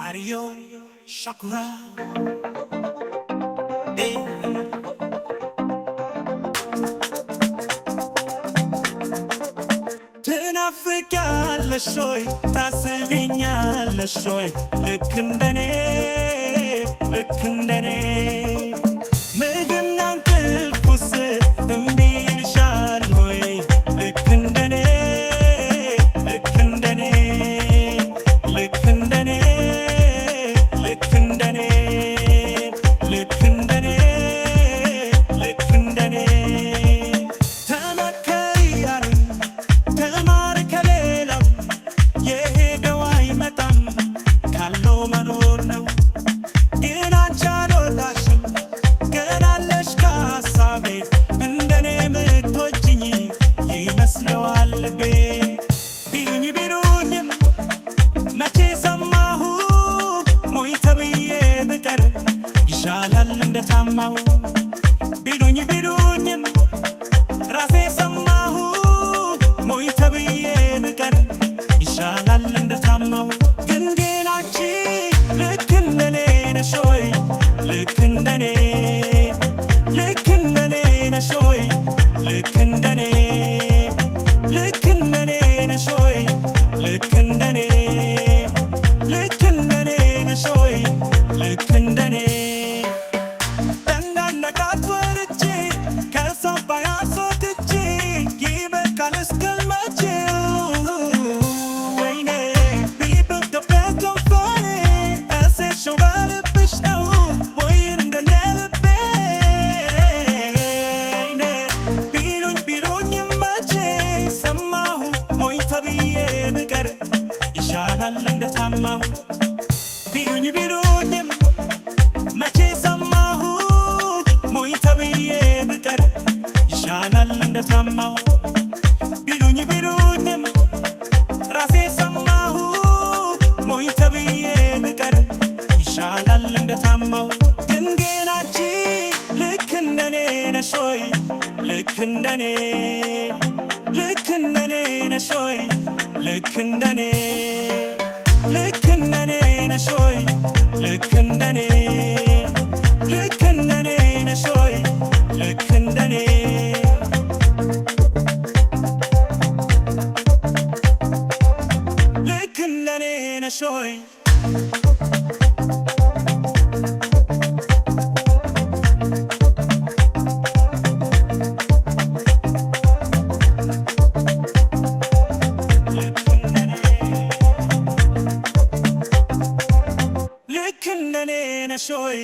Mario Shakura ትናፍቂያለሽ ወይ ታስቢኛለሽ ወይ ልክ እንደኔ ምግብና እንቅልፍስ እምቢ ይልሻል ወይ ልክ እንደኔ ልክ እንደኔ ተመከሪ ያሉኝ ተማሪ ከሌላው የሄደው አይመጣም ካለው መኖር ነው። ግን አንቺ አልወጣሽም ገና አለሽ ከሀሳቤ እንደኔ የምትወጂኝ ይመስለዋል ልቤ። ቢሉኝም መቼ ሰማሁ ሞኝ ተብዬ ብቀር ይሻላል እንደታማሁ። ቢሉኝም ራሴ ሰማሁ ሞኝ ተብዬ ብቀር ይሻላል እንደታማሁ። ግን አንቺ ልክ እንደኔ ነሽ ወይ ልክ እንደኔ ነሽ ወይ ልክ እንደኔ ነሽ ወይ ልክ እንደኔ ነሽ ወይ ልክ እንደኔ እንዳነቃት ወርጄ ከሰው ባያስወጥቼ ይበቃል እስከመቼ ወይኔ people the best of fun እሴትሽው በልብሽ ነው ወይ እንደኔ ልቤ። ቢሉኝም መቼ ሰማሁ ሞኝ ተብዬ ብቀር ይሻላል እንደታማሁ። ቢሉኝም መቼ ሰማሁ ሞኝ ተብዬ ብቀር ይሻላል እንደታማሁ። ቢሉኝም ራሴ ሰማሁ ሞኝ ተብዬ ብቀር ይሻላል እንደታማሁ። ግን አንቺ ልክ እንደኔ ነሽ ወይ ልክ እንደኔ ነሽ ወይ ልክ እንደኔ ነሽ ወይ ልክ እንደኔ ነሽ ወይ ልክ እንደኔ ነሽ ወይ ልክ እንደኔ ነሽ ወይ